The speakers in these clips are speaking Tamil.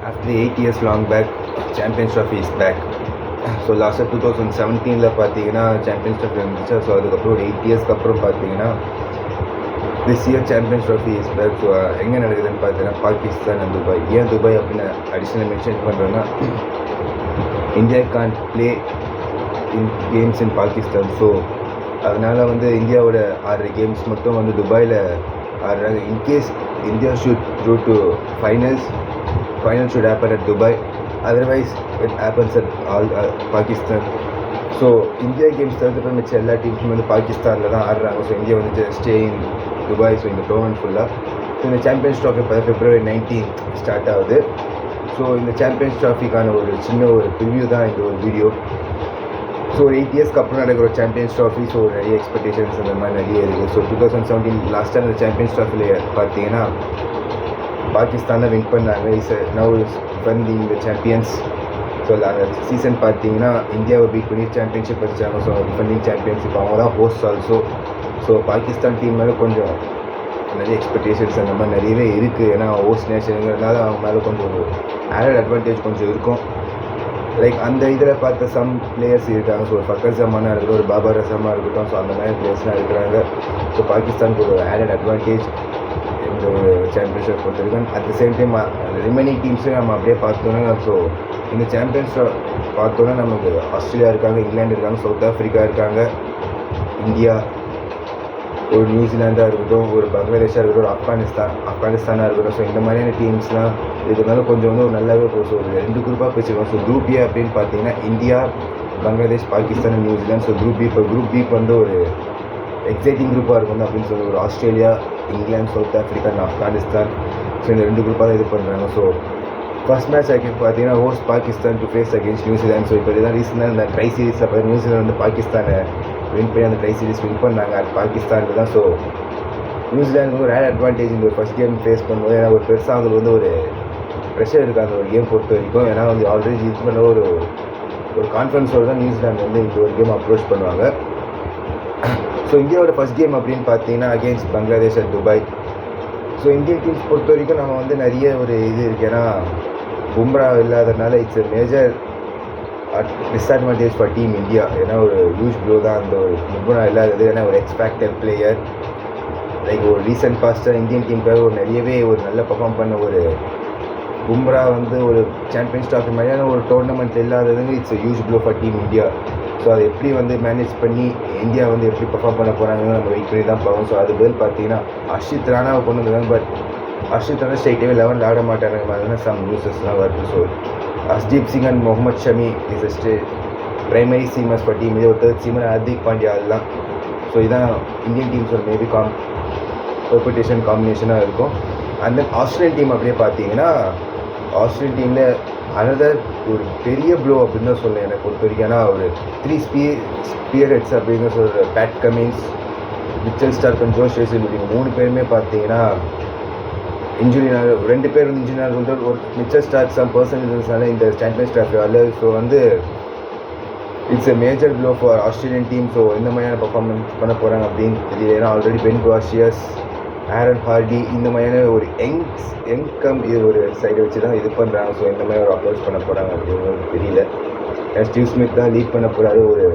After 8 years long back, Champions Trophy is back. So லாஸ்ட்டாக 2017 பார்த்தீங்கன்னா சாம்பியன்ஸ் ட்ராஃபி இருந்துச்சு. ஸோ அதுக்கப்புறம் ஒரு 8 இயர்ஸ்க்கு அப்புறம் பார்த்தீங்கன்னா this year champions trophy is back. So எங்கே நடக்குதுன்னு பார்த்தீங்கன்னா பாகிஸ்தான் அண்ட் துபாய். ஏன் துபாய் அப்படின்னு அடிஷ்னல் மென்ஷன் பண்ணுறேன்னா, India can't play in games in Pakistan. So அதனால் வந்து இந்தியாவோட 6 கேம்ஸ் மட்டும் வந்து துபாயில் ஆடுறாங்க. In case India should through to final should happen at Dubai. Otherwise it happens at all Pakistan. So India games தவிர்த்து மிச்ச எல்லா டீம்ஸும் வந்து பாகிஸ்தானில் தான் ஆடுறாங்க. ஸோ இந்தியா வந்து ஸ்டே இன் துபாய். ஸோ இந்த டோர்னமெண்ட் ஃபுல்லாக ஸோ இந்த சாம்பியன்ஸ் ட்ராஃபி February 19 ஸ்டார்ட் ஆகுது. ஸோ இந்த சாம்பியன்ஸ் ட்ராஃபிக்கான ஒரு சின்ன ஒரு ரிவ்யூ தான் இந்த ஒரு வீடியோ. ஸோ ஒரு 8 இயர்ஸ்க்கு அப்புறம் நடக்கிற ஒரு சாம்பியன்ஸ் ட்ராஃபி. ஸோ நிறைய எக்ஸ்பெக்டேஷன்ஸ் அந்த மாதிரி நிறைய இருக்குது. ஸோ 2017 லாஸ்ட்டாக அந்த சாம்பியன்ஸ் ட்ராஃபியில் பார்த்தீங்கன்னா பாகிஸ்தான் தான் வின் பண்ணாங்க. நவ் டிஃபெண்டிங் த சாம்பியன்ஸ். ஸோ அந்த சீசன் பார்த்தீங்கன்னா இந்தியாவை பீட் பண்ணி சாம்பியன்ஷிப் வச்சாங்க. ஸோ டிஃபெண்டிங் சாம்பியன்ஷிப் அவங்க தான் host also. So Pakistan team மேலே கொஞ்சம் நிறைய எக்ஸ்பெக்டேஷன்ஸ் அந்த மாதிரி நிறையவே இருக்குது. ஏன்னா ஹோஸ்ட் நேஷனுங்கிறதுனால அவங்க மேலே கொஞ்சம் ஒரு ஆடட் அட்வான்டேஜ் கொஞ்சம் இருக்கும். லைக் அந்த இதில் பார்த்த சம் பிளேயர்ஸ் இருக்காங்க. ஸோ ஒரு ஃபக்கர் ஜமானாக இருக்கட்டும், ஒரு பாபர் அசமாக இருக்கட்டும். ஸோ அந்த மாதிரி பிளேயர்ஸ்லாம் இருக்கிறாங்க. ஸோ பாகிஸ்தானுக்கு ஒரு ஆடட் அட்வான்டேஜ் இந்த ஒரு சாம்பியன்ஷிப் பொறுத்திருக்கோம். At the same time remaining டீம்ஸையும் நம்ம அப்படியே பார்த்தோன்னா, ஸோ இந்த சாம்பியன்ஸ் பார்த்தோன்னா நமக்கு ஆஸ்திரேலியா இருக்காங்க, இங்கிலாந்து இருக்காங்க, சவுத் ஆஃப்ரிக்கா இருக்காங்க, இந்தியா, ஒரு நியூசிலாண்டாக இருக்கட்டும், ஒரு பங்களாதேஷாக இருக்கட்டும், ஒரு ஆப்கானிஸ்தானாக இருக்கட்டும். ஸோ இந்த மாதிரியான டீம்ஸ்லாம் இருக்கிறதுனால கொஞ்சம் வந்து ஒரு நல்லாவே போகும். ஸோ ஒரு 2 குரூப்பாக பிரிச்சுருக்கோம். ஸோ குரூப் ஏ அப்படின்னு பார்த்தீங்கன்னா India, Bangladesh, Pakistan, New Zealand. So group B, இப்போ குரூப் பிக்கு வந்து ஒரு எக்ஸைட்டிங் குரூப்பாக இருக்கும் அப்படின்னு சொல்லி ஒரு Australia, England, South Africa, Afghanistan. So இந்த 2 குரூப்பாக தான் இது பண்ணுறாங்க. ஸோ ஃபர்ஸ்ட் மேட்ச் பார்த்தீங்கன்னா host Pakistan to face against New Zealand. So இப்போ இதுதான் ரீசனாக இந்த ட்ரை சீரீஸில் பார்த்தீங்கன்னா நியூசிலாந்து வந்து பாகிஸ்தானை வின் பண்ணி அந்த ட்ரை சீரீஸ் வின் பண்ணாங்க. அது பாகிஸ்தானில் தான். ஸோ நியூசிலாந்து ஒரு ஆட் அட்வான்டேஜ் இந்த ஒரு ஃபஸ்ட் கேம் ஃபேஸ் பண்ணும்போது. ஏன்னா ஒரு பெருசாக அவங்களுக்கு வந்து ஒரு ப்ரெஷர் இருக்குது அந்த ஒரு கேம் பொறுத்த வரைக்கும். ஏன்னா வந்து ஆல்ரெடி இது பண்ண ஒரு கான்ஃபிடன்ஸோடு தான் நியூசிலாந்து வந்து இந்த ஒரு கேம் அப்ரோச் பண்ணுவாங்க. ஸோ இந்தியாவோட ஃபஸ்ட் கேம் அப்படின்னு பார்த்தீங்கன்னா against Bangladesh at Dubai. So Indian teams பொறுத்த வரைக்கும் நம்ம வந்து நிறைய ஒரு இது இருக்குது. ஏன்னா பும்ரா இல்லாததுனால it's a major disadvantage for team India. ஏன்னா ஒரு ஹியூஜ் ப்ளோ தான் அந்த ஒரு பும்ரா இல்லாதது. ஏன்னா ஒரு எக்ஸ்பேக்டட் பிளேயர். லைக் ஒரு ரீசெண்ட் பாஸ்ட்டாக இந்தியன் டீமுக்காக ஒரு நிறையவே ஒரு நல்ல பர்ஃபார்ம் பண்ண ஒரு பும்ரா வந்து ஒரு சாம்பியன்ஸ் ட்ராஃபி மாதிரியான ஒரு டோர்னமெண்ட் இல்லாததுங்க it's a huge blow for team India. So அதை எப்படி வந்து மேனேஜ் பண்ணி இந்தியா வந்து எப்படி பர்ஃபார்ம் பண்ண போகிறாங்கன்னு நம்ம வெயிட் பண்ணி தான் பார்க்கணும். ஸோ அது பதில் பார்த்தீங்கன்னா ஹர்ஷித் ராணாவை கொண்டு வந்துருக்காங்க. பட் ஹர்ஷித் ராணா ஸ்ட்ரைட்டாகவே 11 ஆட மாட்டாங்க மாதிரினா சம் நியூஸஸ்லாம் வருது. So Harshdeep Singh and Mohammed Shami is primary seamers for team. இதே ஒரு தேர்ட் சீமர் ஹார்திக் பாண்டியா அதெல்லாம். ஸோ இதான் இந்தியன் டீம்ஸோட மேபி பெர்முடேஷன் காம்பினேஷனாக இருக்கும். அண்ட் தென் ஆஸ்திரேலியன் டீம் அப்படியே பார்த்தீங்கன்னா ஆஸ்திரேலியன் டீமில் அனதர் ஒரு பெரிய ப்ளோ அப்படின்னு தான் சொல்லுவேன் எனக்கு பொறுத்த வரைக்கும். ஏன்னா ஒரு 3 ஸ்பியர் ஹெட்ஸ் அப்படின்னு சொல்கிற Pat Cummins, Mitchell Stark and Josh hazel 3 பேருமே பார்த்தீங்கன்னா இன்ஜுரினால 2 பேர் வந்து இன்ஜுரினால சொல்லிட்டு ஒரு மிச்சல் ஸ்டார்க் சம் பர்சன்டேஜஸ்னால இந்த சாம்பியன்ஸ் ட்ராஃபி வரல. ஸோ வந்து it's a major blow for Australian team. So எந்த மாதிரியான பர்ஃபார்மன்ஸ் பண்ண போகிறாங்க அப்படின்னு தெரியல. ஏன்னா ஆல்ரெடி பென் குவாஷியஸ், ஆரன் ஹார்டி இந்த மாதிரியான ஒரு யங்கம் இது ஒரு சைடை வச்சு தான் இது பண்ணுறாங்க. ஸோ இந்த மாதிரி ஒரு அப்ரோச் பண்ண போகிறாங்க அப்படின்னு தெரியல. ஸ்டீவ் ஸ்மித் தான் லீட் பண்ண போகிறாரு. ஒரு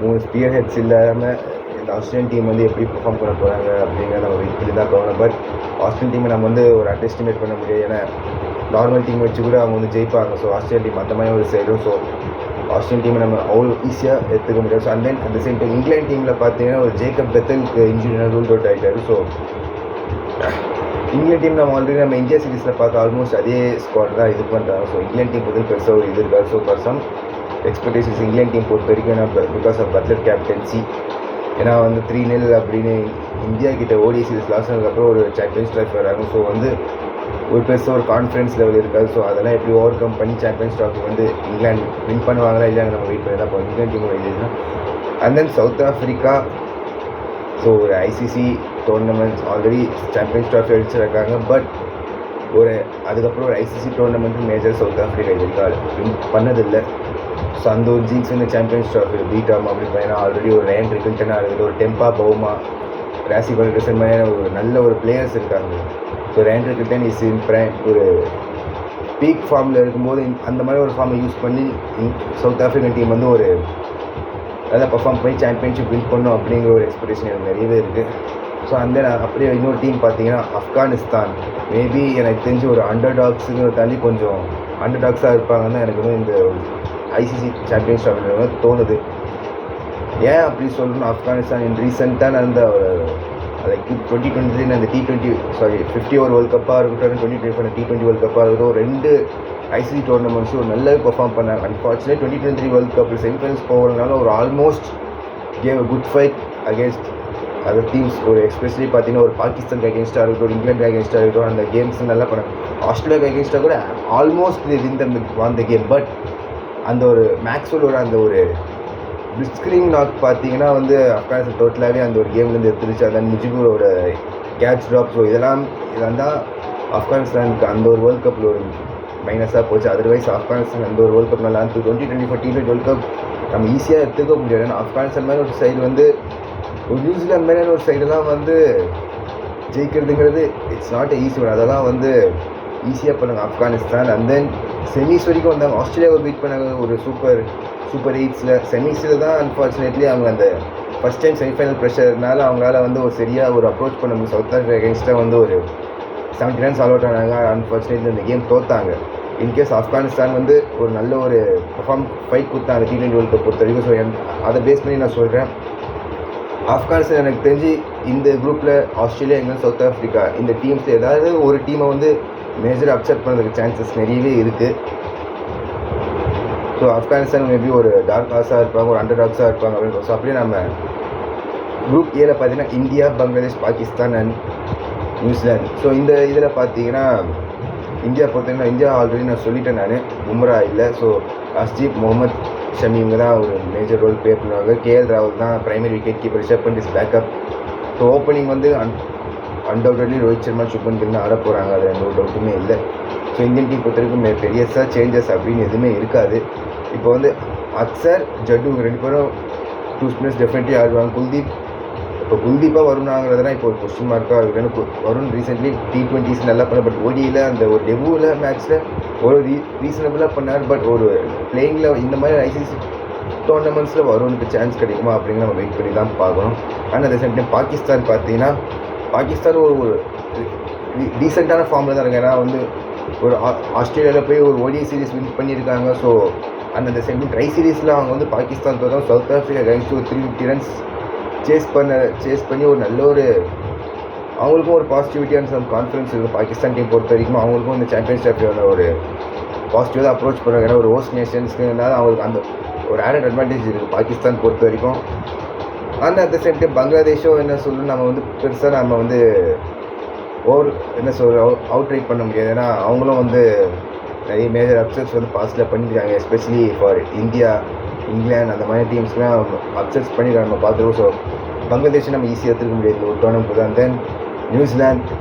3 ஸ்பியர் ஹெட்ஸ் இல்லாமல் இந்த ஆஸ்திரேலியன் டீம் வந்து எப்படி பர்ஃபார்ம் பண்ண போகிறாங்க அப்படிங்கிறத நம்ம வெயிட் பண்ணி தான் போகணும். பட் ஆஸ்திரேலியன் டீமை நம்ம வந்து ஒரு அண்டர்எஸ்டிமேட் பண்ண முடியாது. ஏன்னா நார்மல் டீம் வச்சு கூட அவங்க வந்து ஜெயிப்பாங்க. ஸோ ஆஸ்திரேலியன் டீம் அந்த மாதிரி ஒரு சைடும். ஸோ ஆஸ்திரேலியன் டீமை நம்ம அவ்வளோ ஈஸியாக எடுத்துக்க முடியாது. So and then at the same time England டீமில் பார்த்தீங்கன்னா ஒரு ஜேக்கப் பெத்தலுக்கு இன்ஜுரினா ரூல் அவுட் ஆகிட்டாரு. ஸோ இங்கிலாந்து டீம் நம்ம இந்தியா சீரீஸில் பார்த்து ஆல்மோஸ்ட் அதே ஸ்குவாட் தான் இது பண்ணுறாங்க. ஸோ இங்கிலாந்து டீம் பற்றி பெருசாக ஒரு இது இருக்காது. So for some expectations England team பொறுத்த வரைக்கும் ஏன்னா பிகாஸ் ஆஃப் பட்லர் கேப்டன்சி. ஏன்னா வந்து 3-0 அப்படின்னு இந்தியா கிட்ட ஓடிஐ சீரீஸ் லாஸ் ஆனதுக்கப்புறம் ஒரு சாம்பியன்ஸ் ட்ராஃபி வராங்க. ஸோ வந்து ஒரு பெருசாக ஒரு கான்ஃபிடன்ஸ் லெவல் இருக்காது. ஸோ அதெல்லாம் எப்படி ஓவர் கம் பண்ணி சாம்பியன்ஸ் ட்ராஃபி வந்து இங்கிலாந்து வின் பண்ணுவாங்களா இல்லையாங்க நம்ம வெயிட் பண்ணி தான் போகிறோம். இங்கிலாந்து டீமோட இது. And then South Africa. So ஒரு ICC tournaments already Champions Trophy அடிச்சிருக்காங்க. பட் அதுக்கப்புறம் ஒரு ICC tournament major South Africa இது வரைக்கும் வின் பண்ணதில்லை. ஸோ அந்த ஒரு ஜீன்ஸ் வந்து சாம்பியன்ஸ் ட்ராஃபி பீட் ஆகும் அப்படின்னு பார்த்தீங்கன்னா ஆல்ரெடி ஒரு ரேன் ரிக்கில்டனாக இருக்குது, ஒரு டெம்பா பவுமா, ராசி பல்கசன் மாதிரியான ஒரு நல்ல ஒரு பிளேயர்ஸ் இருக்காங்க. So Ryan Rickelton is in prime ஒரு பீக் ஃபார்மில் இருக்கும்போது அந்த மாதிரி ஒரு ஃபார்மை யூஸ் பண்ணி சவுத் ஆஃப்ரிக்கன் டீம் வந்து ஒரு நல்லா பர்ஃபார்ம் பண்ணி சாம்பியன்ஷிப் வின் பண்ணும் அப்படிங்கிற ஒரு எக்ஸ்பெக்டேஷன் எனக்கு நிறையவே இருக்குது. ஸோ அந்த அப்படியே இன்னொரு டீம் பார்த்தீங்கன்னா ஆப்கானிஸ்தான். மேபி எனக்கு தெரிஞ்சு ஒரு அண்டர் டாக்ஸுங்கிறத தாண்டி கொஞ்சம் அண்டர் டாக்ஸாக இருப்பாங்கன்னு எனக்கு வந்து இந்த ஐசிசி சாம்பியன்ஸ் ட்ராஃபில தோணுது. ஏன் அப்படி சொல்லணும், ஆப்கானிஸ்தான் ரீசெண்டாக நடந்த லைக் 2023 அந்த T20 ஓவர் வேர்ல்ட் கப்பாக இருக்கட்டும், 2025 T20 வேர்ல்ட் கப்பாக இருக்கட்டும், 2 ஐசிசி டோர்னமெண்ட்ஸும் ஒரு நல்லா பெர்ஃபார்ம் பண்ணாங்க. அன்ஃபார்ச்சுனேட் 2023 வேர்ல்ட் கப் செமிஃபைனல்ஸ் போகிறதுனால ஒரு almost gave a good fight against other teams. ஒரு எஸ்பெஷலி பார்த்தீங்கன்னா ஒரு பாகிஸ்தானுக்கு அகேன்ஸ்டாக இருக்கட்டும், இங்கிலாந்து அகேன்ஸ்டாக இருக்கட்டும், அந்த கேம்ஸ் நல்லா பண்ணாங்க. ஆஸ்திரேலியாவுக்கு அகேன்ஸ்டாக கூட almost won the game. But அந்த ஒரு மேக்ஸ்வெலோட அந்த ஒரு பிளிட்ஸ்கிரீன் நாக் பார்த்தீங்கன்னா வந்து ஆப்கானிஸ்தான் டோட்டலாகவே அந்த ஒரு கேம்லேருந்து எடுத்துருச்சு. அந்த முஜிபுரோட கேட்ச் ட்ராப். ஸோ இதெல்லாம் தான் ஆப்கானிஸ்தானுக்கு அந்த ஒரு வேர்ல்ட் கப்பில் ஒரு மைனஸாக போச்சு. அதர்வைஸ் ஆப்கானிஸ்தான் அந்த ஒரு வேர்ல்ட் கப் நல்லா 2024 T20 வேர்ல்ட் கப் நம்ம ஈஸியாக எடுத்துக்க முடியாது. ஏன்னா ஆப்கானிஸ்தான் மாதிரி ஒரு சைடு வந்து ஒரு நியூசிலாந்து மாதிரியான ஒரு சைடெல்லாம் வந்து ஜெயிக்கிறதுங்கிறது இட்ஸ் நாட் ஈஸி ஒன். அதெல்லாம் வந்து ஈஸியாக பண்ணாங்க ஆப்கானிஸ்தான். அண்ட் தென் செமிஸ் வரைக்கும் வந்தாங்க. ஆஸ்திரேலியாவை பீட் பண்ணாங்க ஒரு சூப்பர் 8ஸில். செமிஸில் தான் அன்ஃபார்ச்சுனேட்லி அவங்க அந்த ஃபஸ்ட் டைம் செமிஃபைனல் ப்ரெஷர்னால அவங்களால வந்து ஒரு சரியாக ஒரு அப்ரோச் பண்ண முடியும். சவுத் ஆஃப்ரிக்கா அகேன்ஸ்டாக வந்து ஒரு 70 ரன்ஸ் ஆல் அவுட் ஆனாங்க. அன்ஃபார்ச்சுனேட்லி இந்த கேம் தோத்தாங்க. இன்கேஸ் ஆப்கானிஸ்தான் வந்து ஒரு நல்ல ஒரு ஃபைட் கொடுத்தாங்க T20 வேர்ல்ட் கப் பொறுத்த வரைக்கும். ஸோ அதை பேஸ் பண்ணி நான் சொல்கிறேன், ஆப்கானிஸ்தான் எனக்கு தெரிஞ்சு இந்த குரூப்பில் ஆஸ்திரேலியா, இங்கிலாந்து, சவுத் ஆஃப்ரிக்கா இந்த டீம்ஸில் ஏதாவது ஒரு டீமை வந்து மேஜராக அப்செட் பண்ணுறதுக்கு சான்சஸ் நிறையவே இருக்குது. ஸோ ஆப்கானிஸ்தான் மேபி ஒரு டார்க் ஹார்ஸாக இருப்பாங்க, ஒரு அண்டர் டாக்ஸாக இருப்பாங்க அப்படின்னு. ஸோ அப்படியே நம்ம குரூப் ஏல பார்த்தீங்கன்னா India, Bangladesh, Pakistan and New Zealand. So இந்த இதில் பார்த்தீங்கன்னா இந்தியா பொறுத்தவரைக்கும் இந்தியா ஆல்ரெடி நான் சொல்லிட்டேன், நான் பும்ரா இல்லை. ஸோ அஸ்ஜீப், முகமது ஷமி இவங்க தான் ஒரு மேஜர் ரோல் ப்ளே பண்ணுவாங்க. KL ராகுல் தான் primary wicket keeper, Rishabh Pant is backup. So opening வந்து அன்டவுட்லி ரோஹித் சர்மா, சுப்மன் கில் ஆட போகிறாங்க, அது எந்த ஒரு டவுட்டுமே இல்லை. ஸோ இந்தியன் டீம் பொறுத்த வரைக்கும் பெரியஸாக சேஞ்சஸ் அப்படின்னு எதுவுமே இருக்காது. இப்போ வந்து அக்சர், ஜட்டு 2 பேரும் 2 ஸ்பின்னர்ஸ் டெஃபினெட்லி ஆடுவாங்க. குல்தீப்பாக வருணாங்கிறதுலாம் இப்போ ஒரு கொஸ்டின் மார்க்காக இருக்குது. வருண் ரீசெண்ட்லி T20s நல்லா பண்ண, பட் ODIயில் அந்த ஒரு டெபுவில் மேட்ச்சில் ஒரு ரீசனபிளாக பண்ணார். பட் ஒரு பிளேயிங்கில் இந்த மாதிரி ஐசிசி டோர்னமெண்ட்ஸில் வருணுக்கு சான்ஸ் கிடைக்குமா அப்படிங்கிற நம்ம வெயிட் பண்ணி தான் பார்க்கணும். ஆனால் அந்த சேம் டைம் பாகிஸ்தான் பார்த்தீங்கன்னா பாகிஸ்தான் ஒரு டீசெண்டான ஃபார்மில் தான் இருக்காங்க. ஏன்னா வந்து ஒரு ஆஸ்திரேலியாவில் போய் ஒரு ODI சீரிஸ் வின் பண்ணியிருக்காங்க. ஸோ அந்த சேம் டைம் ட்ரை சீரீஸில் அவங்க வந்து பாகிஸ்தான் தோறும் சவுத் ஆஃப்ரிக்கா அகைன்ஸ்ட் ஒரு 350 ரன்ஸ் சேஸ் பண்ணி ஒரு நல்ல ஒரு அவங்களுக்கும் ஒரு பாசிட்டிவிட்டி அண்ட் சம் கான்ஃபிடன்ஸ் இருக்குது. பாகிஸ்தான் டீம் பொறுத்த வரைக்கும் அவங்களுக்கும் இந்த சாம்பியன்ஸ் ட்ராஃபியோட ஒரு பாசிட்டிவாக தான் அப்ரோச் பண்ணுறாங்க. ஏன்னா ஒரு ஹோஸ்ட் நேஷன்ஸ்க்குனால அவங்களுக்கு அந்த ஒரு ஆடட் அட்வான்டேஜ் இருக்குது பாகிஸ்தான் பொறுத்த வரைக்கும். ஆனால் அட் த சேம் டைம் பங்களாதேஷோ என்ன சொல்லணும், நம்ம வந்து பெருசாக நம்ம வந்து அவுட் ரைட் பண்ண முடியாது. ஏன்னா அவங்களும் வந்து நிறைய மேஜர் அப்செட்ஸ் வந்து பாஸ்டில் பண்ணியிருக்காங்க. எஸ்பெஷலி ஃபார் இந்தியா, இங்கிலாந்து அந்த மாதிரி டீம்ஸ்லாம் அப்செட்ஸ் பண்ணியிருக்காங்க, நம்ம பார்த்துருக்கோம். ஸோ பங்களாதேஷை நம்ம ஈஸியாக எடுத்துக்க முடியாது ஒரு டோர்னமெண்ட் தான். தென் நியூசிலாந்து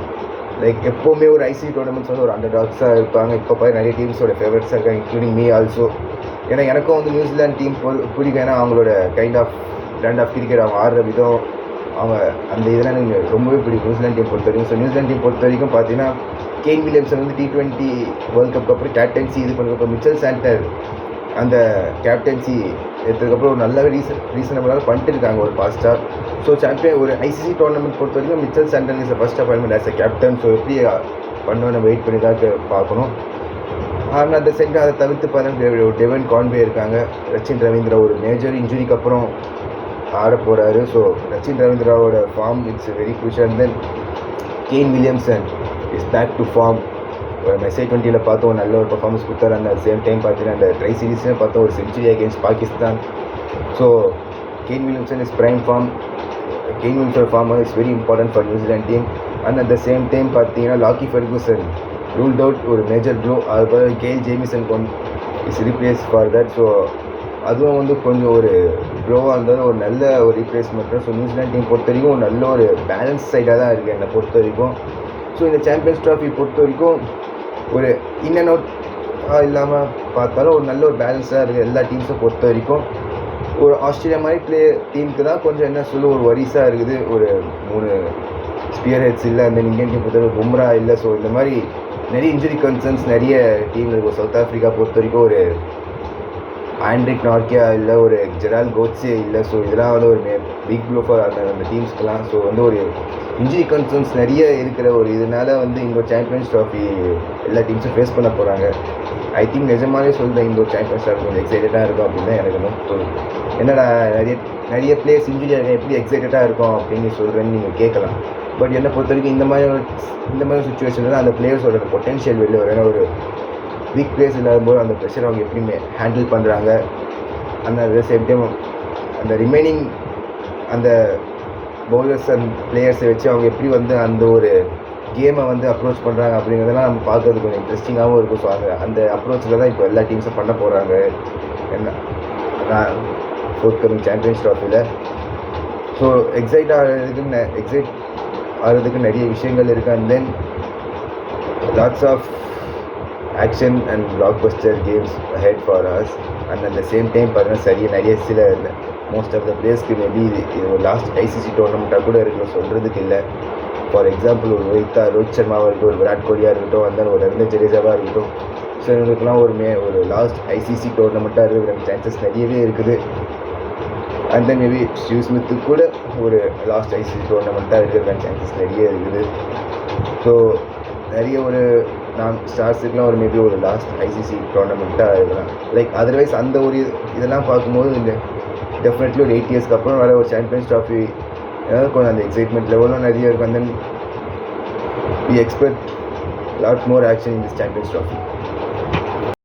லைக் எப்போவுமே ஒரு ஐசிசி டோர்னமெண்ட்ஸ் வந்து ஒரு அண்டர் டாக்ஸாக இருப்பாங்க. இப்போ பார்த்து நிறைய டீம்ஸோட ஃபேவரட்ஸாக இருக்காங்க, இன்க்ளூடிங் மீ ஆல்சோ. ஏன்னா எனக்கும் வந்து நியூசிலாந்து டீம் பிடிக்கும். ஏன்னா அவங்களோட பிராண்ட் ஆஃப் கிரிக்கெட், அவங்க ஆடுற விதம், அவங்க அந்த இதெல்லாம் எனக்கு ரொம்பவே பிடிக்கும் நியூசிலாந்து டீம் பொறுத்த வரைக்கும். ஸோ நியூசிலாந்து டீம் பொறுத்த வரைக்கும் பார்த்தீங்கன்னா கேன் வில்லியம்சன் வந்து T20 வேர்ல்ட் கப் அப்புறம் கேப்டன்சி இது பண்ணதுக்கப்புறம் மிச்சல் சாண்டர் அந்த கேப்டன்சி எடுத்ததுக்கப்புறம் ஒரு நல்ல ரீசனபிளாக பண்ணிட்டு இருக்காங்க ஒரு ஃபாஸ்ட்டாக. ஸோ ஒரு ஐசிசி டோர்னமெண்ட் பொறுத்த வரைக்கும் Mitchell Santner is first appointment as a captain. So எப்படி பண்ணுவோன்னு வெயிட் பண்ணி தான் பார்க்கணும். ஆனால் அந்த சென்ட் அதை தவிர்த்து பார்த்தீங்கன்னா டெவன் கான்வே இருக்காங்க. ரச்சின் ரவீந்திரா ஒரு மேஜர் இன்ஜுரிக்கு அப்புறம் ஆட போகிறாரு. ஸோ ரச்சின் ரவீந்திராவோட form it's very crucial. Then Kane Williamson is back to form. ஒரு SI20 பார்த்தோம் நல்ல ஒரு பர்ஃபார்மன்ஸ் கொடுத்தாரு. அந்த சேம் டைம் பார்த்தீங்கன்னா அந்த ட்ரை சீரீஸ்லேயும் பார்த்தோம் ஒரு century against Pakistan. So Kane Williamson is prime form. Kane Williamson form is very important for New Zealand team. And at the same time பார்த்தீங்கன்னா லாக்கி ஃபெர்குசன் ரூல்ட் அவுட் ஒரு மேஜர் ப்ளோ. அதுக்கப்புறம் Kyle Jamieson is replace for that. So அதுவும் வந்து கொஞ்சம் ஒரு ப்ளோவாக இருந்தாலும் ஒரு நல்ல ஒரு ரீப்ளேஸ்மெண்ட். ஸோ நியூசிலாந்து டீம் பொறுத்த வரைக்கும் ஒரு நல்ல ஒரு பேலன்ஸ் சைடாக தான் இருக்குது என்னை பொறுத்த வரைக்கும். ஸோ இந்த சாம்பியன்ஸ் ட்ராஃபி பொறுத்த வரைக்கும் ஒரு இன் அண்ட் அவுட் இல்லாமல் பார்த்தாலும் ஒரு நல்ல ஒரு பேலன்ஸாக இருக்குது எல்லா டீம்ஸை பொறுத்த வரைக்கும். ஒரு ஆஸ்திரேலியா மாதிரி டீமுக்கு தான் கொஞ்சம் என்ன ஒரு வரிசாக இருக்குது. ஒரு 3 ஸ்பியர் ஹெட்ஸ் இல்லை. அந்த இந்தியன் டீம் பொறுத்த பும்ரா இல்லை. ஸோ இந்த மாதிரி நிறைய இன்ஜுரி கன்சர்ன்ஸ் நிறைய டீம் இருக்கும். சவுத் ஆஃப்ரிக்கா பொறுத்த வரைக்கும் ஒரு ஆண்ட்ரிக் நார்க்கியா இல்லை, ஒரு ஜெரால் கோட்ஸே இல்லை. ஸோ இதெல்லாம் வந்து ஒரு பிக் ப்ளோ ஃபார் அந்த டீம்ஸ்க்கெலாம். ஸோ வந்து ஒரு இன்ஜுரி கன்சர்ன்ஸ் நிறைய இருக்கிற ஒரு இதனால வந்து இங்கே சாம்பியன்ஸ் ட்ராஃபி எல்லா டீம்ஸும் ஃபேஸ் பண்ண போகிறாங்க. ஐ திங்க் நிஜமாவே சொல்கிறேன், இந்த ஒரு சாம்பியன்ஸ் ட்ராஃபி கொஞ்சம் எக்ஸைட்டடாக இருக்கும் அப்படின்னு தான் எனக்கு இன்னும் தோணும். என்னடா நிறைய பிளேயர்ஸ் இன்ஜுரி எப்படி எக்ஸைட்டடாக இருக்கும் அப்படின்னு சொல்கிறேன்னு நீங்கள் கேட்கலாம். பட் என்னை பொறுத்த வரைக்கும் இந்த மாதிரி சுச்சுவேஷனில் தான் அந்த பிளேயர்ஸோட பொட்டென்ஷியல் வெளில வரும். ஏன்னா ஒரு வீக் பிளேயர்ஸ் இல்லாதபோது அந்த ப்ரெஷர் அவங்க எப்படி ஹேண்டில் பண்ணுறாங்க, அந்த சேம் டைம் அந்த ரிமைனிங் அந்த பவுலர்ஸ் அண்ட் பிளேயர்ஸை வச்சு அவங்க எப்படி வந்து அந்த ஒரு கேமை வந்து அப்ரோச் பண்ணுறாங்க அப்படிங்கிறதெல்லாம் நம்ம பார்க்கறது கொஞ்சம் இன்ட்ரெஸ்டிங்காகவும் இருக்கும். ஸோ அந்த அப்ரோச்சில் தான் இப்போ எல்லா டீம்ஸும் பண்ண போகிறாங்க என்ன ஃபோர்த் கமிங் சாம்பியன்ஸ் ட்ராஃபியில். ஸோ எக்ஸைட் ஆகிறதுக்கு நிறைய விஷயங்கள் இருக்குது. And then lots of action and blockbuster games ahead for us. And at the same time பார்த்தீங்கன்னா நிறைய சில மோஸ்ட் ஆஃப் த பிளேயர்ஸ்க்கு மேபி இது ஒரு லாஸ்ட் ஐசிசி டோர்னமெண்ட்டாக கூட இருக்குன்னு சொல்கிறதுக்கு இல்லை. ஃபார் எக்ஸாம்பிள் ஒரு ரோஹித் சர்மாவாக இருக்கட்டும், ஒரு விராட் கோலியாக இருக்கட்டும், அந்த ஒரு ரவீந்திர ஜடேஜாவாக இருக்கட்டும். ஸோ இவங்களுக்குலாம் ஒரு லாஸ்ட் ஐசிசி டோர்னமெண்ட்டாக இருக்கிற சான்சஸ் நிறையவே இருக்குது. அண்ட் தென் மேபி ஸ்டீவ் ஸ்மித்துக்கு கூட ஒரு லாஸ்ட் ஐசிசி டோர்னமெண்ட்டாக இருக்கிற சான்சஸ் நிறைய இருக்குது. ஸோ நிறைய ஒரு ஸ்டார்ஸுக்குலாம் ஒரு மேபி ஒரு லாஸ்ட் ஐசிசி டோர்னமெண்ட்டாக இருக்கலாம். லைக் அதர்வைஸ் அந்த ஒரு இதெல்லாம் பார்க்கும்போது இந்த டெஃபினெட்லி ஒரு 8 இயர்ஸ்க்கு அப்புறம் வர ஒரு சாம்பியன்ஸ் ட்ராஃபி ஏதாவது கொஞ்சம் அந்த எக்ஸைட்மெண்ட் லெவலும் நிறைய இருக்கும். And then we expect lot more action in this champions trophy.